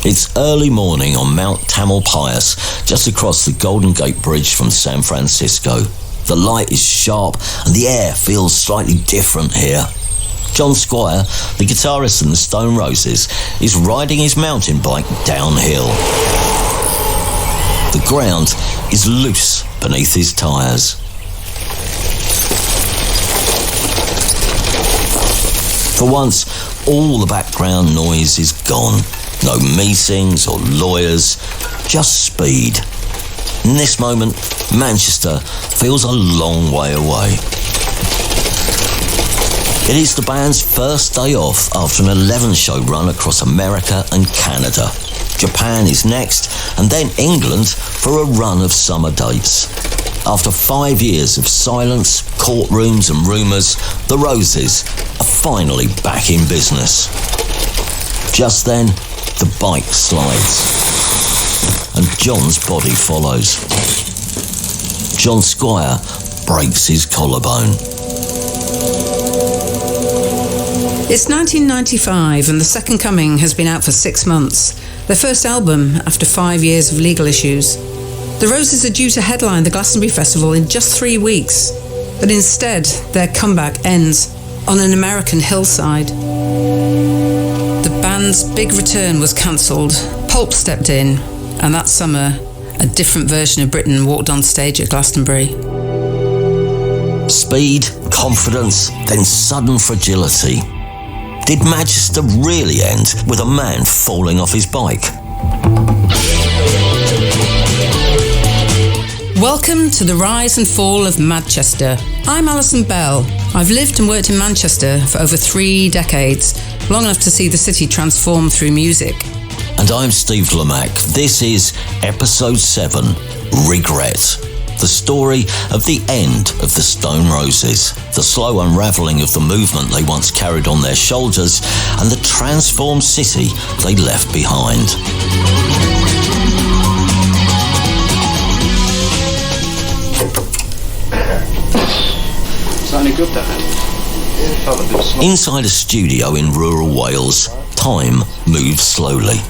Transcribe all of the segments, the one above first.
It's early morning on Mount Tamalpais, just across the Golden Gate Bridge from San Francisco. The light is sharp and the air feels slightly different here. John Squire, the guitarist in the Stone Roses, is riding his mountain bike downhill. The ground is loose beneath his tyres. For once, all the background noise is gone. No meetings or lawyers, just speed. In this moment, Manchester feels a long way away. It is the band's first day off after an 11-show run across America and Canada. Japan is next, and then England for a run of summer dates. After 5 years of silence, courtrooms and rumours, the Roses are finally back in business. Just then, the bike slides, and John's body follows. John Squire breaks his collarbone. It's 1995 and The Second Coming has been out for 6 months, their first album after 5 years of legal issues. The Roses are due to headline the Glastonbury Festival in just 3 weeks, but instead their comeback ends on an American hillside. The band's big return was cancelled, Pulp stepped in, and that summer a different version of Britain walked on stage at Glastonbury. Speed, confidence, then sudden fragility. Did Madchester really end with a man falling off his bike? Welcome to the rise and fall of Madchester. I'm Alison Bell. I've lived and worked in Manchester for over 3 decades, long enough to see the city transform through music. And I'm Steve Lamacq. This is Episode 7, Regret. The story of the end of the Stone Roses, the slow unravelling of the movement they once carried on their shoulders, and the transformed city they left behind. Is that any good, that? Inside a studio in rural Wales, time moves slowly.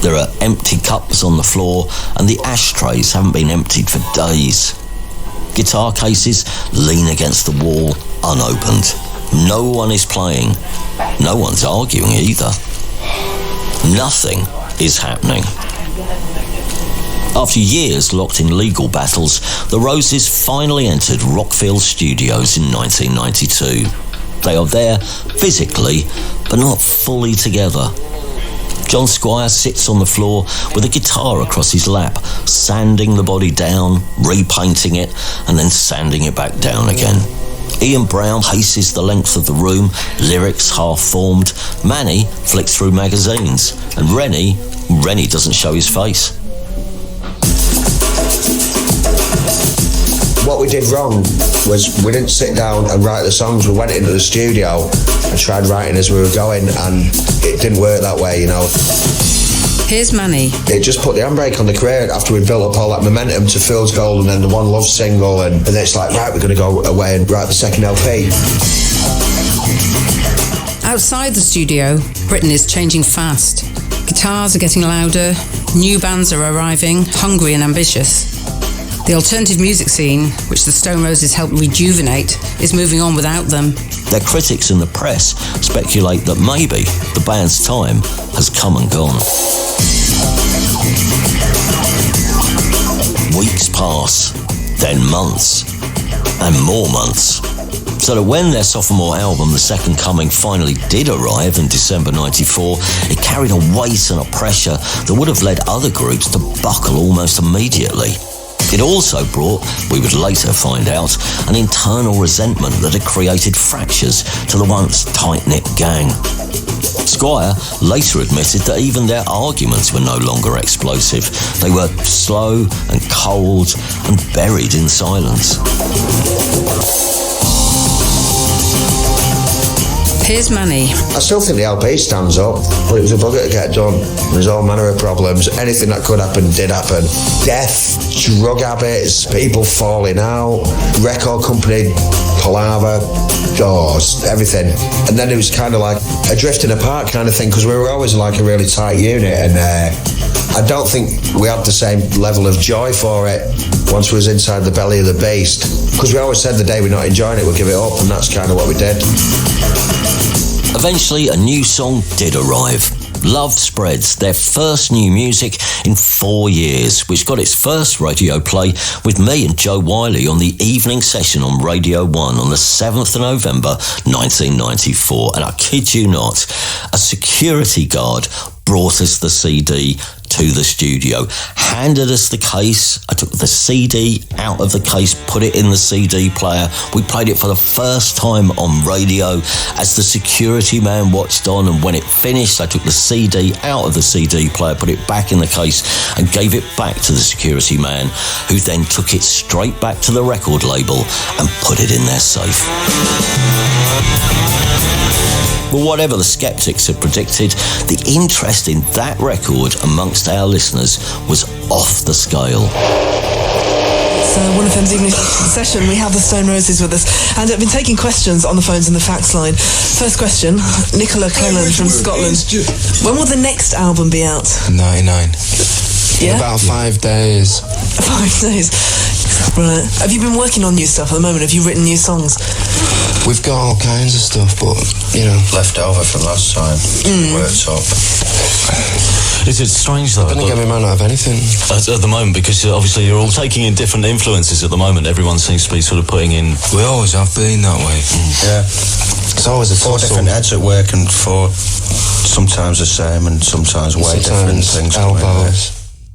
There are empty cups on the floor and the ashtrays haven't been emptied for days. Guitar cases lean against the wall, unopened. No one is playing. No one's arguing either. Nothing is happening. After years locked in legal battles, the Roses finally entered Rockfield Studios in 1992. They are there physically, but not fully together. John Squire sits on the floor with a guitar across his lap, sanding the body down, repainting it, and then sanding it back down again. Ian Brown paces the length of the room, lyrics half-formed. Manny flicks through magazines, and Rennie doesn't show his face. What we did wrong was we didn't sit down and write the songs. We went into the studio and tried writing as we were going, and it didn't work that way, you know. Here's Manny. It just put the handbrake on the career after we built up all that momentum to Fool's Gold and then the One Love single, and then it's like, right, we're going to go away and write the second LP. Outside the studio, Britain is changing fast. Guitars are getting louder, new bands are arriving, hungry and ambitious. The alternative music scene, which the Stone Roses helped rejuvenate, is moving on without them. Their critics in the press speculate that maybe the band's time has come and gone. Weeks pass, then months, and more months. So that when their sophomore album, The Second Coming, finally did arrive in December 94, it carried a weight and a pressure that would have led other groups to buckle almost immediately. It also brought, we would later find out, an internal resentment that had created fractures to the once tight-knit gang. Squire later admitted that even their arguments were no longer explosive. They were slow and cold and buried in silence. Here's Manny. I still think the LP stands up, but it was a bugger to get done. There's all manner of problems. Anything that could happen did happen. Death, drug habits, people falling out, record company palaver, doors, everything. And then it was kind of like a drifting apart kind of thing, because we were always like a really tight unit, and I don't think we had the same level of joy for it once we was inside the belly of the beast, because we always said the day we're not enjoying it, we'll give it up, and that's kind of what we did. Eventually, a new song did arrive. Love Spreads, their first new music in 4 years, which got its first radio play with me and Joe Wiley on the evening session on Radio 1 on the 7th of November 1994. And I kid you not, a security guard brought us the CD to the studio, handed us the case. I took the CD out of the case, put it in the CD player. We played it for the first time on radio as the security man watched on, and when it finished, I took the CD out of the CD player, put it back in the case and gave it back to the security man, who then took it straight back to the record label and put it in their safe. But whatever the skeptics had predicted, the interest in that record amongst our listeners was off the scale. So one of them's evening session, we have the Stone Roses with us, and I've been taking questions on the phones and the fax line. First question, Nicola Cleland from Scotland. When will the next album be out? 99. Yeah? In about 5 days. 5 days. Right. Have you been working on new stuff at the moment? Have you written new songs? We've got all kinds of stuff, but, you know... Left over from last time. Worked up. It's strange though. I don't think we might not have anything. At the moment, because obviously you're all taking in different influences at the moment. Everyone seems to be sort of putting in... We always have been that way. Yeah. It's always a 4 different heads at work, and 4 sometimes the same and sometimes way different things. Elbows.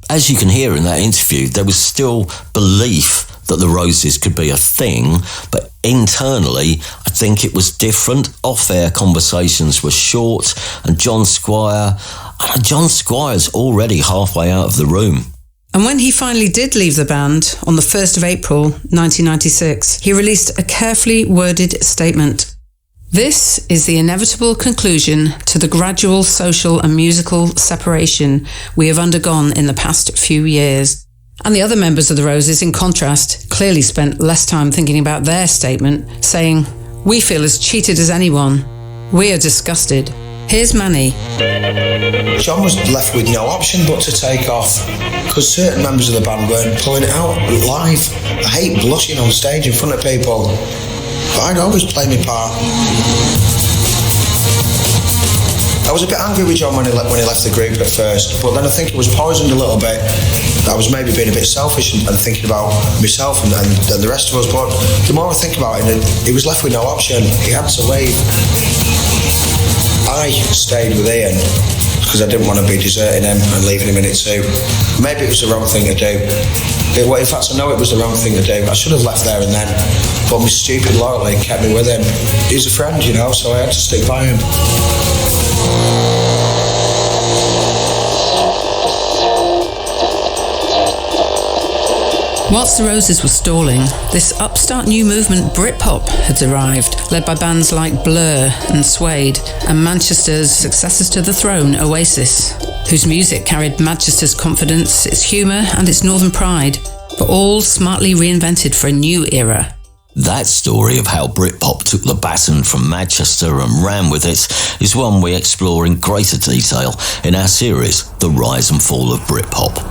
As you can hear in that interview, there was still belief that the Roses could be a thing, but internally, I think it was different. Off-air conversations were short, and John Squire's already halfway out of the room. And when he finally did leave the band on the 1st of April 1996, he released a carefully worded statement. This is the inevitable conclusion to the gradual social and musical separation we have undergone in the past few years. And the other members of the Roses, in contrast, clearly spent less time thinking about their statement, saying, "We feel as cheated as anyone. We are disgusted." Here's Manny. John was left with no option but to take off, because certain members of the band weren't pulling it out live. I hate blushing on stage in front of people, but I'd always play my part. I was a bit angry with John when he left the group at first, but then I think it was poisoned a little bit. I was maybe being a bit selfish and thinking about myself and the rest of us, but the more I think about it, he was left with no option. He had to leave. I stayed with Ian because I didn't want to be deserting him and leaving him in it too. Maybe it was the wrong thing to do. In fact, I know it was the wrong thing to do. I should have left there and then, but my stupid loyalty kept me with him. He's a friend, you know, so I had to stick by him. Whilst the Roses were stalling, this upstart new movement Britpop had arrived, led by bands like Blur and Suede, and Manchester's successors to the throne, Oasis, whose music carried Manchester's confidence, its humour and its northern pride, but all smartly reinvented for a new era. That story of how Britpop took the baton from Madchester and ran with it is one we explore in greater detail in our series, The Rise and Fall of Britpop.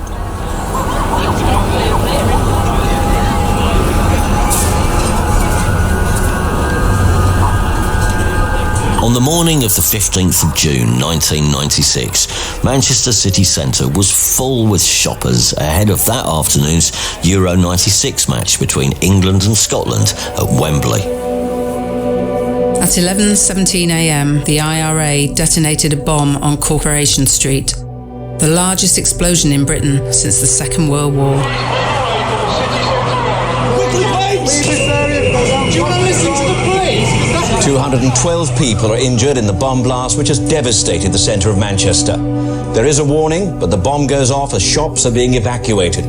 On the morning of the 15th of June 1996, Manchester city centre was full with shoppers ahead of that afternoon's Euro 96 match between England and Scotland at Wembley. At 11:17 a.m, the IRA detonated a bomb on Corporation Street, the largest explosion in Britain since the Second World War. 212 people are injured in the bomb blast which has devastated the centre of Manchester. There is a warning, but the bomb goes off as shops are being evacuated.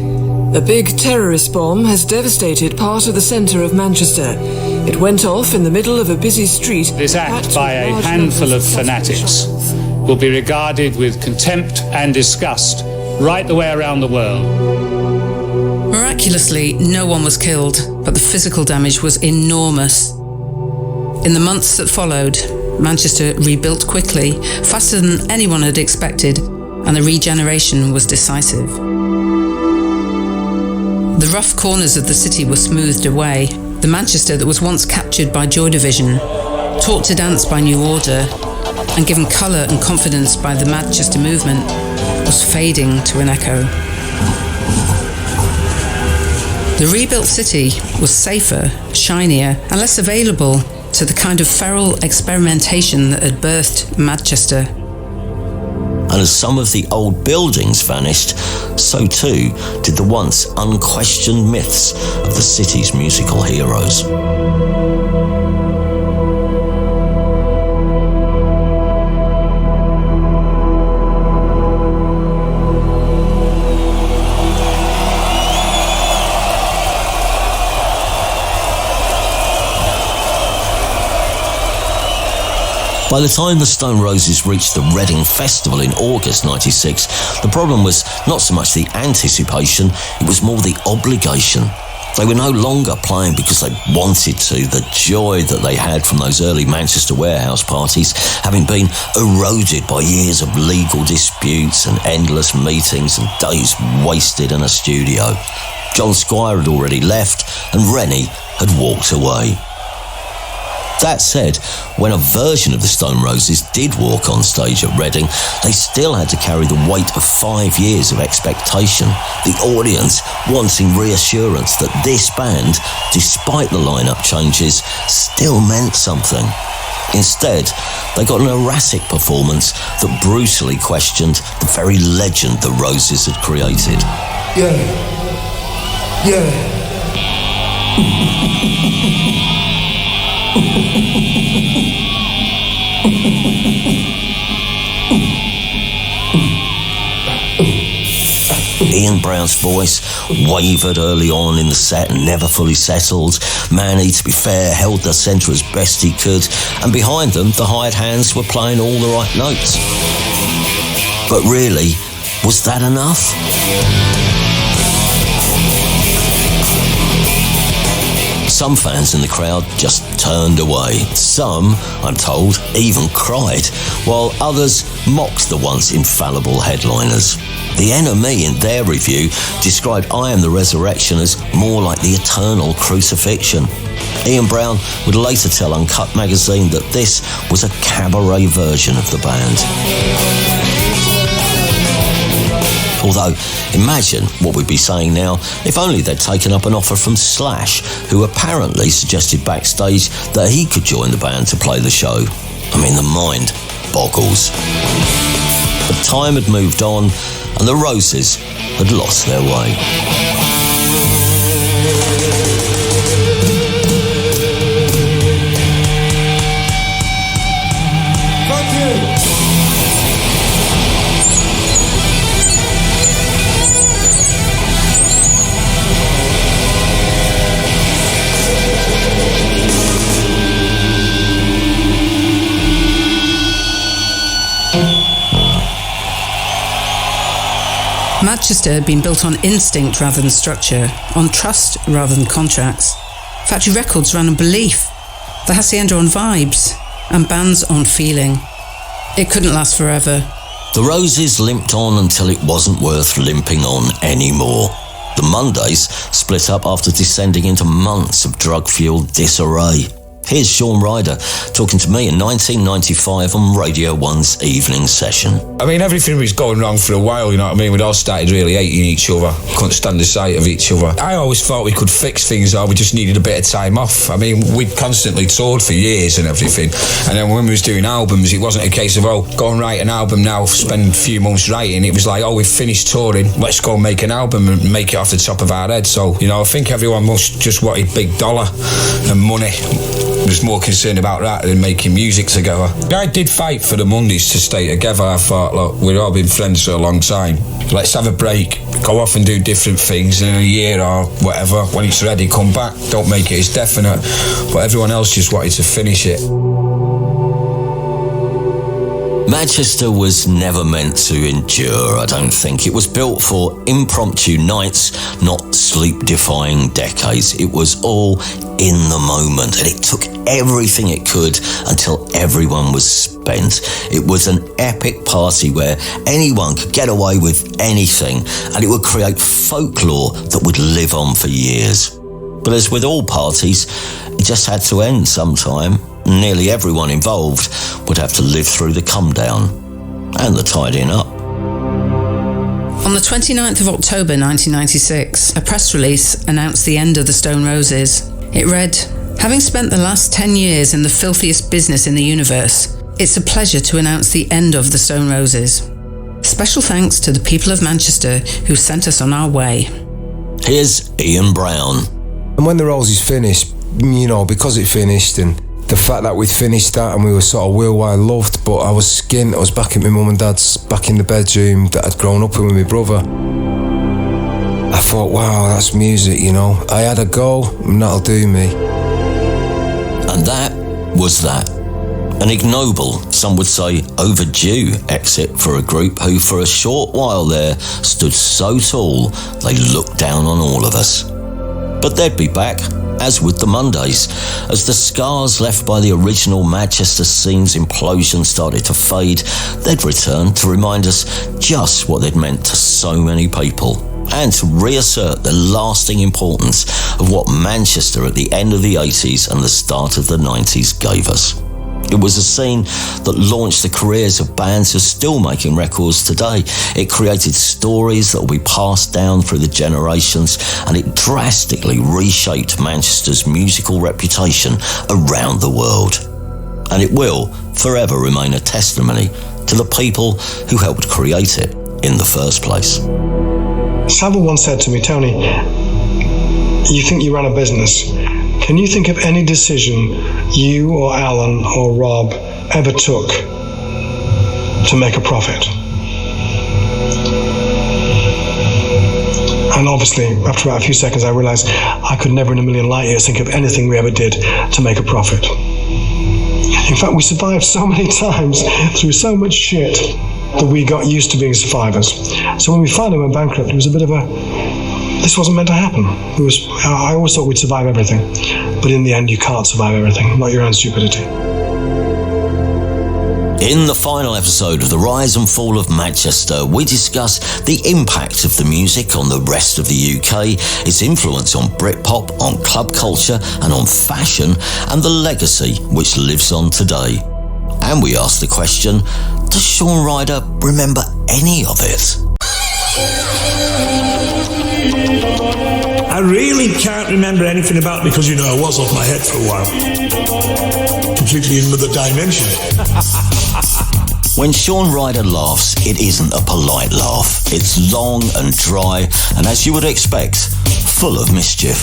A big terrorist bomb has devastated part of the centre of Manchester. It went off in the middle of a busy street. This act by a handful of fanatics will be regarded with contempt and disgust right the way around the world. Miraculously, no one was killed, but the physical damage was enormous. In the months that followed, Manchester rebuilt quickly, faster than anyone had expected, and the regeneration was decisive. The rough corners of the city were smoothed away. The Manchester that was once captured by Joy Division, taught to dance by New Order, and given colour and confidence by the Madchester movement, was fading to an echo. The rebuilt city was safer, shinier, and less available to the kind of feral experimentation that had birthed Madchester. And as some of the old buildings vanished, so too did the once unquestioned myths of the city's musical heroes. By the time the Stone Roses reached the Reading Festival in August '96, the problem was not so much the anticipation, it was more the obligation. They were no longer playing because they wanted to. The joy that they had from those early Manchester warehouse parties, having been eroded by years of legal disputes and endless meetings and days wasted in a studio. John Squire had already left and Rennie had walked away. That said, when a version of the Stone Roses did walk on stage at Reading, they still had to carry the weight of 5 years of expectation, the audience wanting reassurance that this band, despite the lineup changes, still meant something. Instead, they got an erratic performance that brutally questioned the very legend the Roses had created. Yeah. Ian Brown's voice wavered early on in the set and never fully settled. Manny, to be fair, held the centre as best he could, and behind them the hired hands were playing all the right notes. But really, was that enough? Some fans in the crowd just turned away. Some, I'm told, even cried, while others mocked the once infallible headliners. The NME, in their review, described I Am the Resurrection as more like the eternal crucifixion. Ian Brown would later tell Uncut magazine that this was a cabaret version of the band. Although, imagine what we'd be saying now if only they'd taken up an offer from Slash, who apparently suggested backstage that he could join the band to play the show. I mean, the mind boggles. But time had moved on, and the Roses had lost their way. Madchester had been built on instinct rather than structure, on trust rather than contracts. Factory Records ran on belief, the Hacienda on vibes, and bands on feeling. It couldn't last forever. The Roses limped on until it wasn't worth limping on anymore. The Mondays split up after descending into months of drug-fueled disarray. Here's Sean Ryder talking to me in 1995 on Radio 1's evening session. I mean, everything was going wrong for a while, you know what I mean? We'd all started really hating each other, couldn't stand the sight of each other. I always thought we could fix things, or we just needed a bit of time off. I mean, we'd constantly toured for years and everything, and then when we was doing albums, it wasn't a case of, go and write an album now, spend a few months writing. It was like, we've finished touring, let's go and make an album and make it off the top of our head. So, you know, I think everyone must just wanted big dollar and money. Was more concerned about that than making music together. I did fight for the Mondays to stay together. I thought, look, we've all been friends for a long time. Let's have a break, go off and do different things, and in a year or whatever, when it's ready, come back. Don't make it as definite. But everyone else just wanted to finish it. Madchester was never meant to endure, I don't think. It was built for impromptu nights, not sleep-defying decades. It was all in the moment, and it took everything it could until everyone was spent. It was an epic party where anyone could get away with anything, and it would create folklore that would live on for years. But as with all parties, it just had to end sometime. Nearly everyone involved would have to live through the come down and the tidying up. On the 29th of October 1996, a press release announced the end of the Stone Roses. It read, "Having spent the last 10 years in the filthiest business in the universe, it's a pleasure to announce the end of the Stone Roses. Special thanks to the people of Manchester who sent us on our way." Here's Ian Brown. And when the Roses finished, because it finished, and the fact that we'd finished that and we were sort of worldwide loved, but I was skint. I was back at my mum and dad's, back in the bedroom that I'd grown up in with my brother. I thought, wow, that's music, I had a go, and that'll do me. And that was that. An ignoble, some would say overdue exit for a group who for a short while there stood so tall they looked down on all of us. But they'd be back, as with the Mondays, as the scars left by the original Madchester scene's implosion started to fade. They'd return to remind us just what they'd meant to so many people, and to reassert the lasting importance of what Manchester at the end of the 80s and the start of the 90s gave us. It was a scene that launched the careers of bands who are still making records today. It created stories that will be passed down through the generations, and it drastically reshaped Manchester's musical reputation around the world. And it will forever remain a testimony to the people who helped create it in the first place. Savile once said to me, "Tony, you think you ran a business. Can you think of any decision you or Alan or Rob ever took to make a profit?" And obviously, after about a few seconds, I realised I could never in a million light years think of anything we ever did to make a profit. In fact, we survived so many times through so much shit that we got used to being survivors. So when we finally went bankrupt, it was a bit of a, this wasn't meant to happen. I always thought we'd survive everything, but in the end you can't survive everything, not your own stupidity. In the final episode of The Rise and Fall of Madchester, we discuss the impact of the music on the rest of the UK, its influence on Britpop, on club culture and on fashion, and the legacy which lives on today. And we ask the question, does Shaun Ryder remember any of it? I really can't remember anything about it because, I was off my head for a while. Completely in another dimension. When Shaun Ryder laughs, it isn't a polite laugh. It's long and dry, and as you would expect, full of mischief.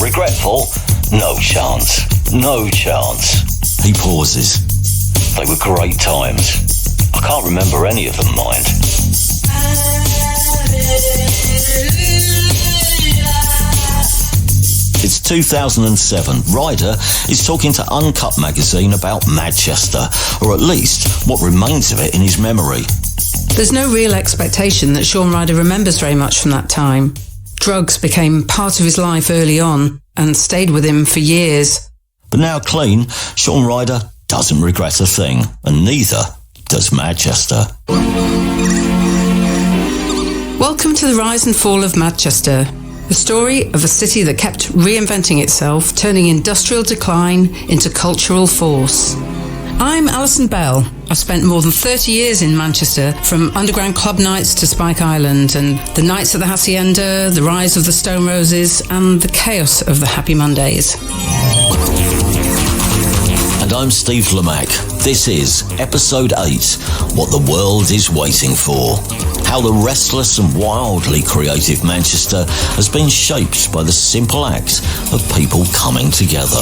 Regretful? No chance. No chance. He pauses. They were great times. I can't remember any of them, mind. It's 2007. Ryder is talking to Uncut magazine about Madchester, or at least what remains of it in his memory. There's no real expectation that Shaun Ryder remembers very much from that time. Drugs became part of his life early on and stayed with him for years. But now clean, Shaun Ryder doesn't regret a thing, and neither does Madchester. Welcome to the Rise and Fall of Madchester, the story of a city that kept reinventing itself, turning industrial decline into cultural force. I'm Alison Bell. I've spent more than 30 years in Manchester, from underground club nights to Spike Island, and the nights at the Hacienda, the rise of the Stone Roses, and the chaos of the Happy Mondays. And I'm Steve Lamacq. This is Episode 8, What the World is Waiting For. How the restless and wildly creative Manchester has been shaped by the simple act of people coming together.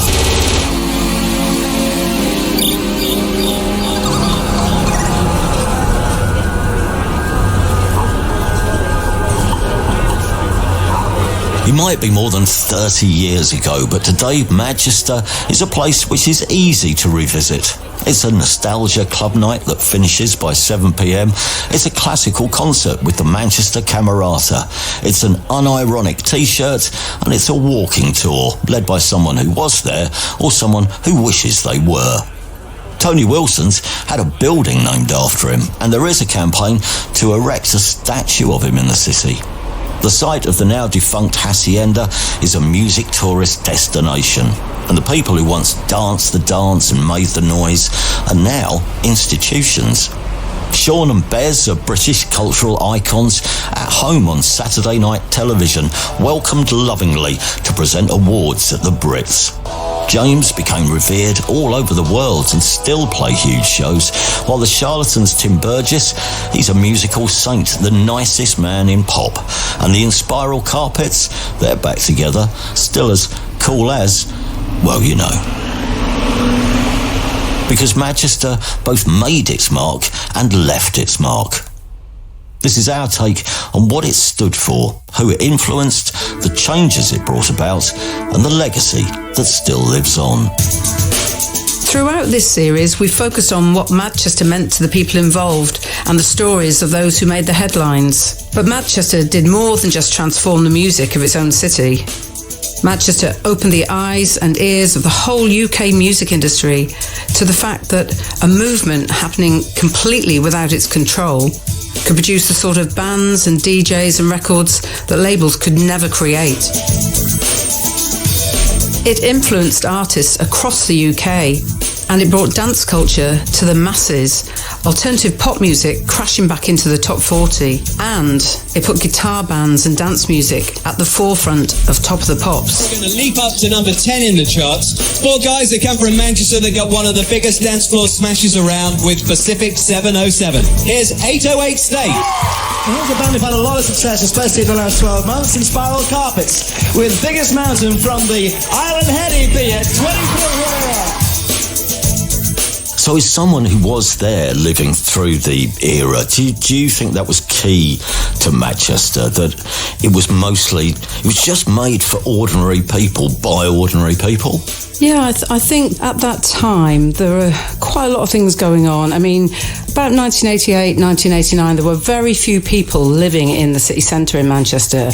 It might be more than 30 years ago, but today Madchester is a place which is easy to revisit. It's a nostalgia club night that finishes by 7 p.m. It's a classical concert with the Manchester Camerata. It's an unironic T-shirt, and it's a walking tour led by someone who was there or someone who wishes they were. Tony Wilson's had a building named after him, and there is a campaign to erect a statue of him in the city. The site of the now defunct Hacienda is a music tourist destination, and the people who once danced the dance and made the noise are now institutions. Sean and Bez are British cultural icons at home on Saturday night television, welcomed lovingly to present awards at the Brits. James became revered all over the world and still play huge shows, while the Charlatans' Tim Burgess, he's a musical saint, the nicest man in pop. And the Inspiral Carpets, they're back together, still as cool as, well, you know. Because Madchester both made its mark and left its mark. This is our take on what it stood for, who it influenced, the changes it brought about, and the legacy that still lives on. Throughout this series, we focused on what Madchester meant to the people involved and the stories of those who made the headlines. But Madchester did more than just transform the music of its own city. Madchester opened the eyes and ears of the whole UK music industry to the fact that a movement happening completely without its control could produce the sort of bands and DJs and records that labels could never create. It influenced artists across the UK, and it brought dance culture to the masses, alternative pop music crashing back into the top 40, and it put guitar bands and dance music at the forefront of Top of the Pops. We're going to leap up to number 10 in the charts. Four guys that come from Manchester that got one of the biggest dance floor smashes around with Pacific 707. Here's 808 State. Here's a band who've had a lot of success, especially in the last 12 months, in Spiral Carpets, with Biggest Mountain from the Island Head EP at 23. So as someone who was there living through the era, do you think that was key to Madchester, that it was just made for ordinary people by ordinary people? Yeah, I think at that time there were quite a lot of things going on. I mean, about 1988, 1989, there were very few people living in the city centre in Manchester.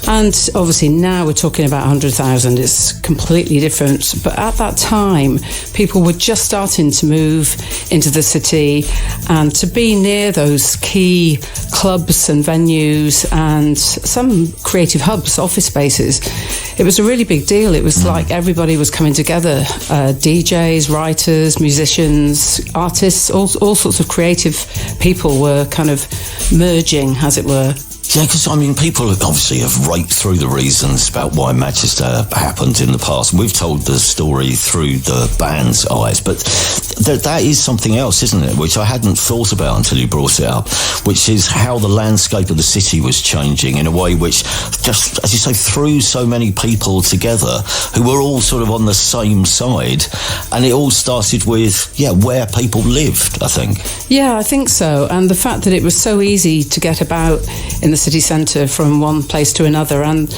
And obviously now we're talking about 100,000. It's completely different. But at that time, people were just starting to move into the city, and to be near those key clubs and venues and some creative hubs, office spaces, it was a really big deal. It was like everybody was coming together, DJs, writers, musicians, artists, all sorts of creative people were kind of merging, as it were. Yeah, because, I mean, people obviously have raped through the reasons about why Madchester happened in the past. We've told the story through the band's eyes, but that is something else, isn't it, which I hadn't thought about until you brought it up, which is how the landscape of the city was changing in a way which just, as you say, threw so many people together who were all sort of on the same side, and it all started with, where people lived, I think. Yeah, I think so, and the fact that it was so easy to get about in the city centre from one place to another, and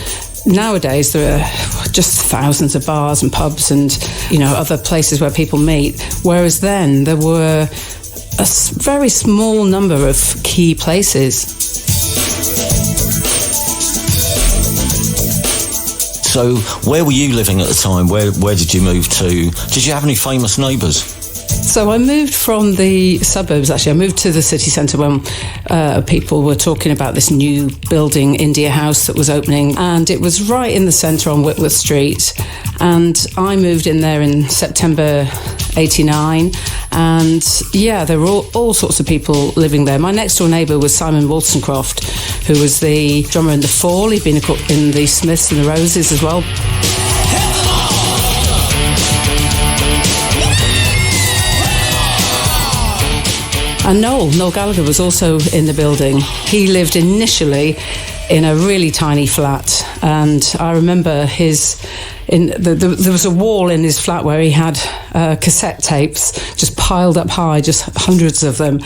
nowadays there are just thousands of bars and pubs and other places where people meet, whereas then there were a very small number of key places. So where were you living at the time? Where did you move to? Did you have any famous neighbours? So I moved from the suburbs, actually. I moved to the city centre when people were talking about this new building, India House, that was opening. And it was right in the centre on Whitworth Street. And I moved in there in September '89. And there were all sorts of people living there. My next door neighbour was Simon Wollstonecroft, who was the drummer in The Fall. He'd been in the Smiths and the Roses as well. And Noel Gallagher was also in the building. He lived initially in a really tiny flat, and I remember there was a wall in his flat where he had cassette tapes just piled up high, just hundreds of them.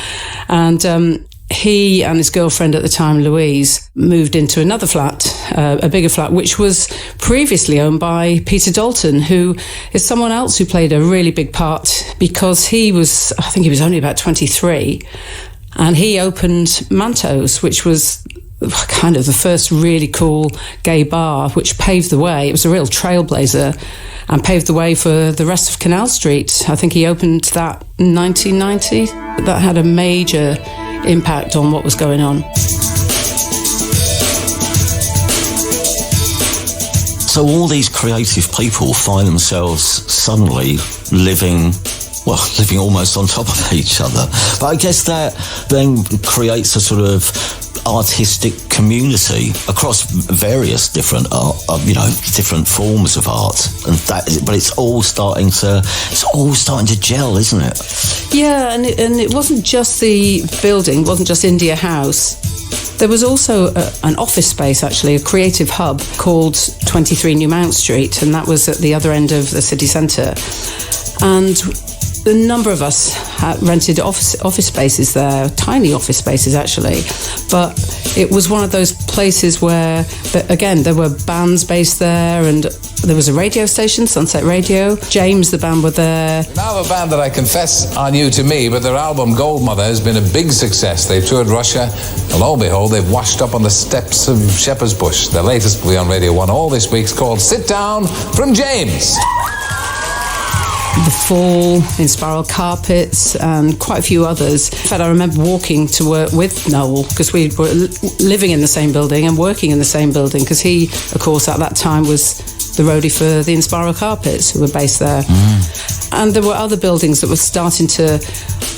And he and his girlfriend at the time, Louise, moved into another flat, a bigger flat, which was previously owned by Peter Dalton, who is someone else who played a really big part because I think he was only about 23, and he opened Manto's, which was kind of the first really cool gay bar, which paved the way. It was a real trailblazer and paved the way for the rest of Canal Street. I think he opened that in 1990. That had a major impact on what was going on. So all these creative people find themselves suddenly living almost on top of each other. But I guess that then creates a sort of artistic community across various different different forms of art, but it's all starting to gel, isn't it? Yeah, and it wasn't just the building, it wasn't just India House. There was also an office space, actually, a creative hub called 23 New Mount Street, and that was at the other end of the city centre. And a number of us had rented office spaces there, tiny office spaces actually, but it was one of those places where, again, there were bands based there, and there was a radio station, Sunset Radio. James, the band, were there. Now a band that I confess are new to me, but their album Goldmother has been a big success. They've toured Russia, and lo and behold, they've washed up on the steps of Shepherd's Bush. Their latest will be on Radio 1 all this week's called Sit Down from James. The Fall, in Spiral Carpets, and quite a few others. In fact, I remember walking to work with Noel because we were living in the same building and working in the same building, because he, of course, at that time was the roadie for the In Spiral Carpets, who were based there. And there were other buildings that were starting to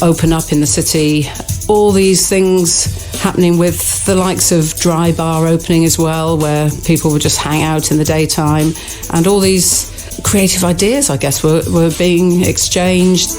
open up in the city. All these things happening with the likes of Dry Bar opening as well, where people would just hang out in the daytime, and all these creative ideas, I guess, were being exchanged.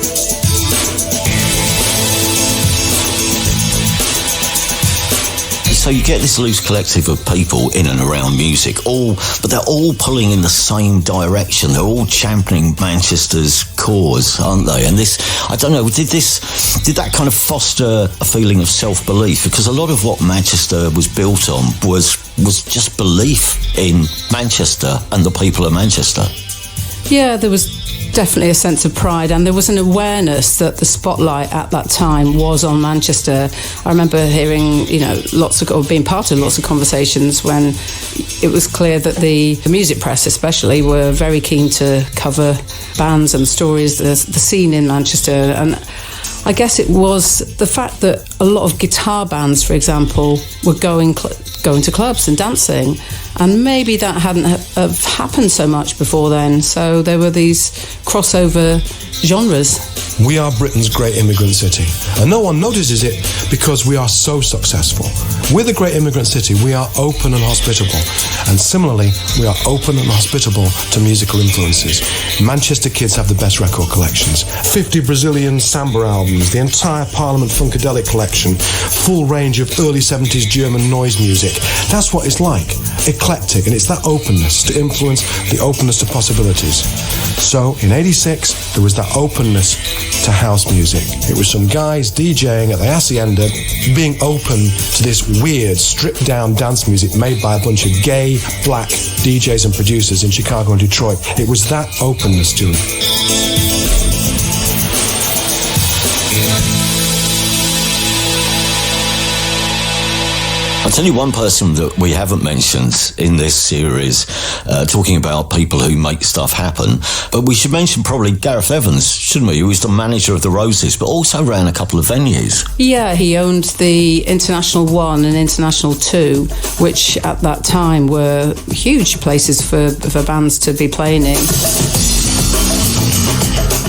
So you get this loose collective of people in and around music, but they're all pulling in the same direction. They're all championing Manchester's cause, aren't they? And this, I don't know, did that kind of foster a feeling of self-belief? Because a lot of what Manchester was built on was just belief in Manchester and the people of Manchester. Yeah, there was definitely a sense of pride, and there was an awareness that the spotlight at that time was on Manchester. I remember hearing, being part of lots of conversations when it was clear that the music press especially were very keen to cover bands and stories, the scene in Manchester. And I guess it was the fact that a lot of guitar bands, for example, were going to clubs and dancing, and maybe that hadn't have happened so much before then. So there were these crossover genres. We are Britain's great immigrant city, and no one notices it because we are so successful. We're the great immigrant city. We are open and hospitable, and similarly, we are open and hospitable to musical influences. Manchester kids have the best record collections, 50 Brazilian samba albums, the entire Parliament Funkadelic collection, full range of early 70s German noise music. That's what it's like, eclectic, and it's that openness to influence, the openness to possibilities. So in '86, there was that openness to house music. It was some guys DJing at the Hacienda being open to this weird, stripped-down dance music made by a bunch of gay, black DJs and producers in Chicago and Detroit. It was that openness to it. I'll tell you one person that we haven't mentioned in this series, talking about people who make stuff happen, but we should mention probably Gareth Evans, shouldn't we? Who was the manager of the Roses, but also ran a couple of venues. Yeah, he owned the International 1 and International 2, which at that time were huge places for bands to be playing in.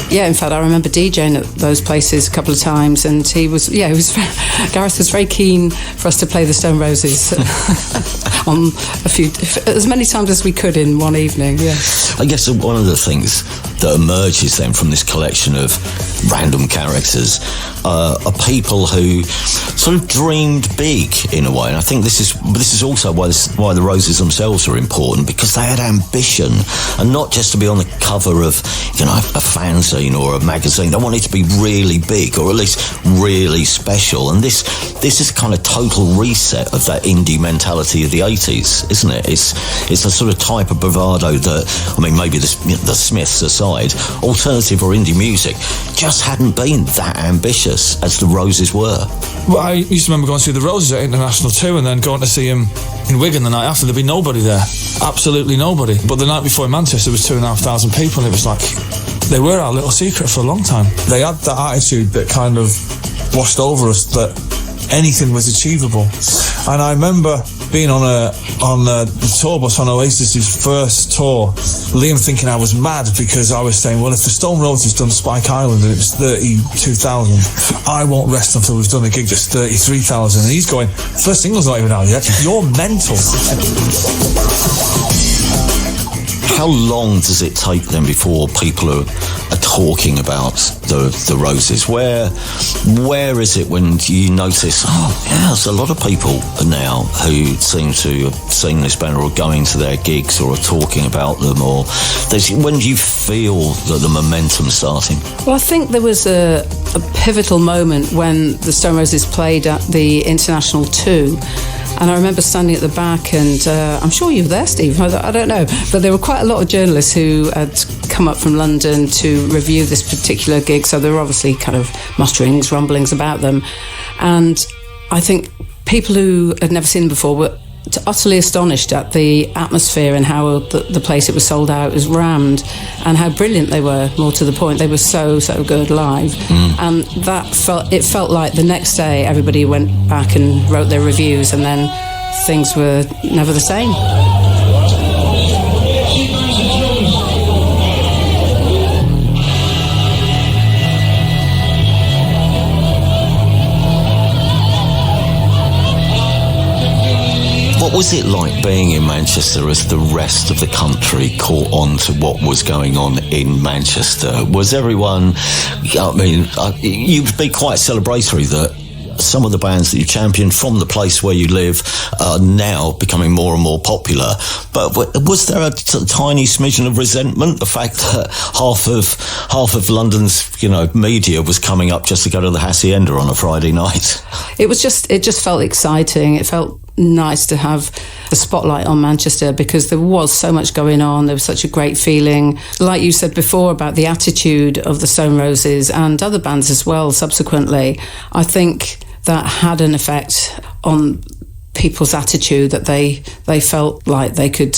Yeah, in fact, I remember DJing at those places a couple of times, and Gareth was very keen for us to play the Stone Roses on as many times as we could in one evening. Yeah, I guess one of the things that emerges then from this collection of random characters are people who sort of dreamed big in a way, and I think this is also why the Roses themselves are important, because they had ambition, and not just to be on the cover of a fanzine or a magazine. They want it to be really big, or at least really special. And this is a kind of total reset of that indie mentality of the 80s, isn't it? It's a sort of type of bravado that, I mean, maybe the Smiths aside, alternative or indie music just hadn't been that ambitious as the Roses were. Well, I used to remember going to see the Roses at International 2 and then going to see him in Wigan the night after. There'd be nobody there, absolutely nobody. But the night before in Manchester, there was 2,500 people, and it was like, they were our little secret for a long time. They had that attitude that kind of washed over us, that anything was achievable. And I remember being on the tour bus on Oasis's first tour, Liam thinking I was mad because I was saying, well, if the Stone Roses done Spike Island and it was 32,000, I won't rest until we've done a gig that's 33,000. And he's going, first single's not even out yet. You're mental. How long does it take then before people are talking about the Roses? Where is it when you notice, there's a lot of people now who seem to have seen this band or are going to their gigs or are talking about them, or when do you feel that the momentum's starting? Well, I think there was a pivotal moment when the Stone Roses played at the International 2. And I remember standing at the back, and I'm sure you were there, Steve, I don't know, but there were quite a lot of journalists who had come up from London to review this particular gig, so there were obviously kind of mutterings, rumblings about them. And I think people who had never seen them before were utterly astonished at the atmosphere and how the place it was sold out was rammed, and how brilliant they were. More to the point, they were so good live. And it felt like the next day everybody went back and wrote their reviews, and then things were never the same. What was it like being in Manchester as the rest of the country caught on to what was going on in Manchester? Was everyone, you'd be quite celebratory that some of the bands that you championed from the place where you live are now becoming more and more popular. But was there a tiny smidgen of resentment? The fact that half of London's, media was coming up just to go to the Hacienda on a Friday night? It just felt exciting. It felt nice to have the spotlight on Manchester because there was so much going on. There was such a great feeling. Like you said before about the attitude of the Stone Roses and other bands as well subsequently, I think that had an effect on people's attitude, that they felt like they could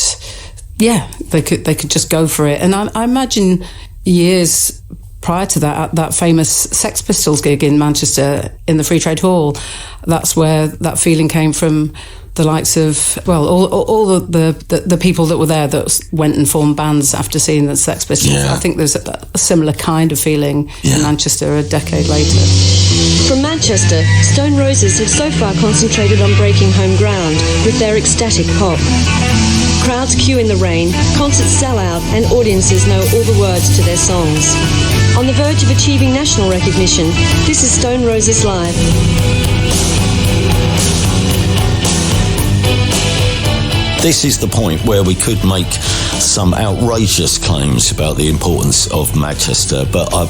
just go for it. And I imagine years prior to that famous Sex Pistols gig in Manchester in the Free Trade Hall, that's where that feeling came from. The likes of, all the people that were there that went and formed bands after seeing the Sex Pistols. Yeah. I think there's a similar kind of feeling in Manchester a decade later. From Manchester, Stone Roses have so far concentrated on breaking home ground with their ecstatic pop. Crowds queue in the rain, concerts sell out, and audiences know all the words to their songs. On the verge of achieving national recognition, this is Stone Roses Live. This is the point where we could make some outrageous claims about the importance of Manchester, but I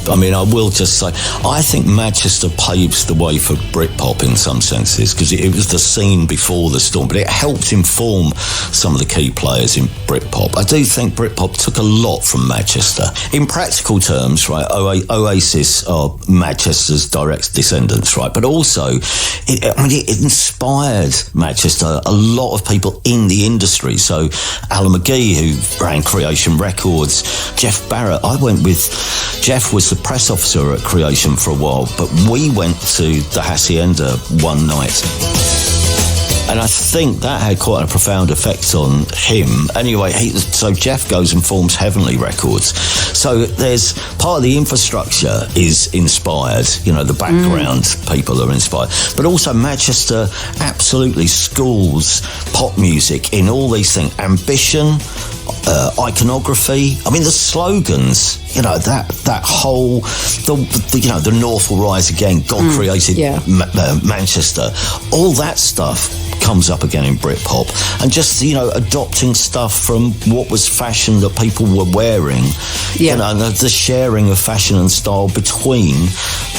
will just say, I think Manchester paves the way for Britpop in some senses, because it was the scene before the storm, but it helped inform some of the key players in Britpop. I do think Britpop took a lot from Manchester. In practical terms, right, Oasis are Manchester's direct descendants, right, but also, it inspired Manchester, a lot of people in the industry. So Alan McGee, who ran Creation Records, Jeff Barrett, Jeff was the press officer at Creation for a while, but we went to the Hacienda one night. And I think that had quite a profound effect on him. Anyway, so Jeff goes and forms Heavenly Records. So there's part of the infrastructure is inspired, the background people are inspired. But also Manchester absolutely schools pop music in all these things. Ambition, iconography. I mean, the slogans, you know, that whole, the North will rise again, God created Manchester, all that stuff comes up again in Britpop. And just, you know, adopting stuff from what was fashion that people were wearing, you know, the sharing of fashion and style between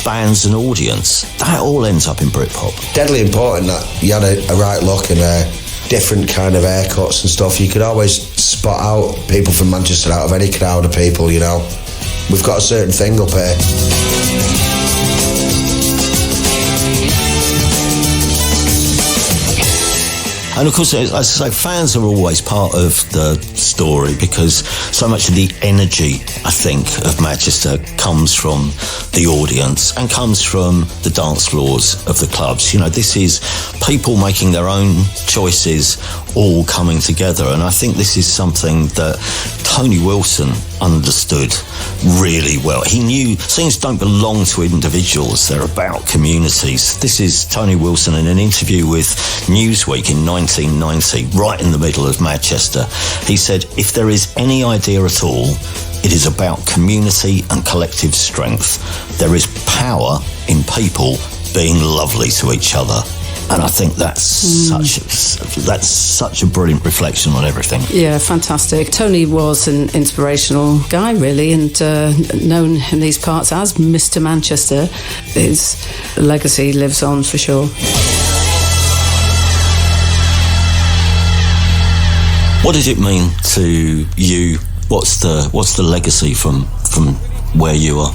bands and audience, that all ends up in Britpop. Deadly important that you had a right look and different kind of haircuts and stuff. You could always spot out people from Manchester out of any crowd of people, you know. We've got a certain thing up here. And of course, as I say, fans are always part of the story because so much of the energy, I think, of Madchester comes from the audience and comes from the dance floors of the clubs. You know, this is people making their own choices all coming together. And I think this is something that Tony Wilson understood really well. He knew things don't belong to individuals, they're about communities. This is Tony Wilson in an interview with Newsweek in 1990, right in the middle of Madchester. He said, if there is any idea at all, it is about community and collective strength. There is power in people being lovely to each other. And I think that's such a brilliant reflection on everything. Yeah, fantastic. Tony was an inspirational guy, really, and known in these parts as Mr. Manchester. His legacy lives on for sure. What did it mean to you? What's the legacy from where you are?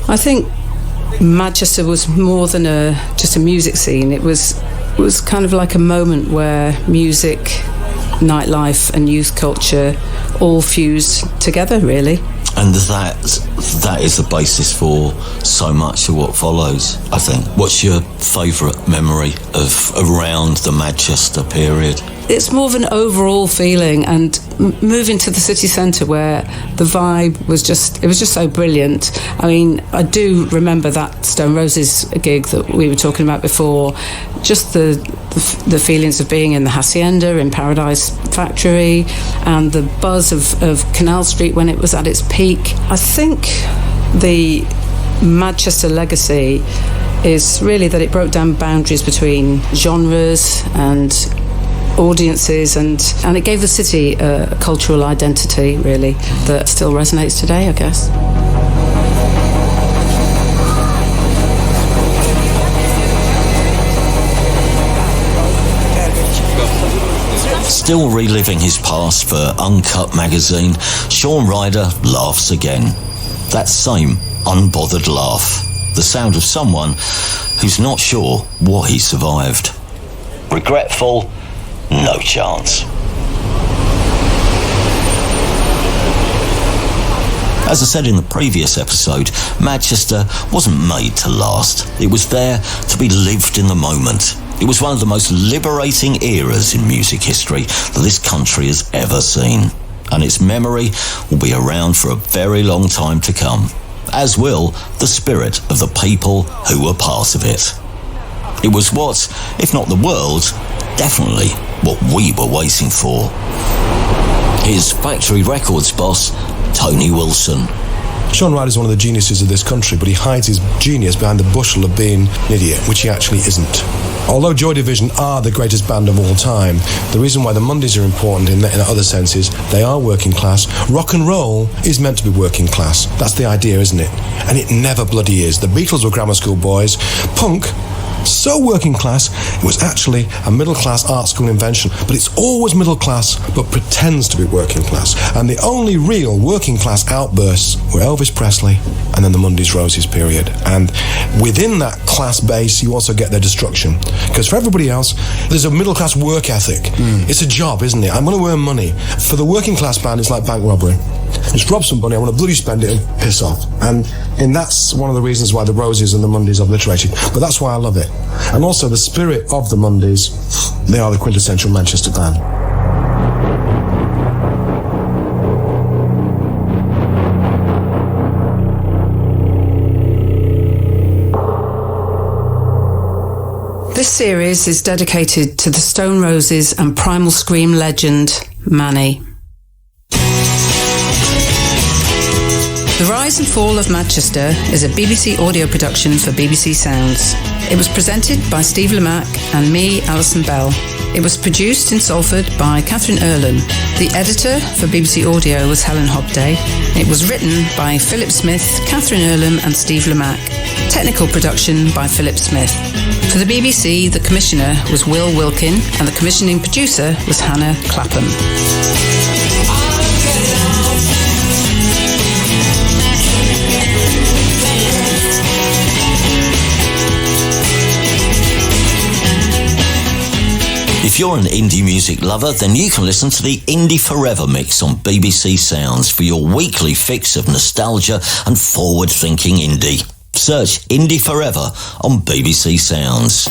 I think Madchester was more than just a music scene. It was kind of like a moment where music, nightlife and youth culture all fused together, really. And that is the basis for so much of what follows, I think. What's your favourite memory of around the Madchester period? It's more of an overall feeling, and moving to the city centre where the vibe was just so brilliant. I mean, I do remember that Stone Roses gig that we were talking about before, just the feelings of being in the Hacienda, in Paradise Factory, and the buzz of Canal Street when it was at its peak. I think the Madchester legacy is really that it broke down boundaries between genres and audiences, and it gave the city a cultural identity, really, that still resonates today, I guess. Still reliving his past for Uncut magazine, Shaun Ryder laughs again. That same unbothered laugh. The sound of someone who's not sure what he survived. Regretful? No chance. As I said in the previous episode, Madchester wasn't made to last. It was there to be lived in the moment. It was one of the most liberating eras in music history that this country has ever seen. And its memory will be around for a very long time to come, as will the spirit of the people who were part of it. It was what, if not the world, definitely what we were waiting for. Here's Factory Records boss, Tony Wilson. Shaun Ryder's one of the geniuses of this country, but he hides his genius behind the bushel of being an idiot, which he actually isn't. Although Joy Division are the greatest band of all time, the reason why the Mondays are important in other senses, they are working class. Rock and roll is meant to be working class. That's the idea, isn't it? And it never bloody is. The Beatles were grammar school boys. Punk, so working class, it was actually a middle class art school invention, but it's always middle class but pretends to be working class. And the only real working class outbursts were Elvis Presley and then the Mondays Roses period. And within that class base you also get their destruction, because for everybody else there's a middle class work ethic. It's a job, isn't it? I'm going to earn money. For the working class band it's like bank robbery. Just rob somebody, I want to bloody spend it and piss off. And that's one of the reasons why the Roses and the Mondays are obliterated. But that's why I love it. And also the spirit of the Mondays, they are the quintessential Manchester band. This series is dedicated to the Stone Roses and Primal Scream legend, Manny. The Rise and Fall of Madchester is a BBC audio production for BBC Sounds. It was presented by Steve Lamacq and me, Alison Bell. It was produced in Salford by Catherine Erlen. The editor for BBC Audio was Helen Hobday. It was written by Philip Smith, Catherine Erlen and Steve Lamacq. Technical production by Philip Smith. For the BBC, the commissioner was Will Wilkin and the commissioning producer was Hannah Clapham. If you're an indie music lover, then you can listen to the Indie Forever mix on BBC Sounds for your weekly fix of nostalgia and forward-thinking indie. Search Indie Forever on BBC Sounds.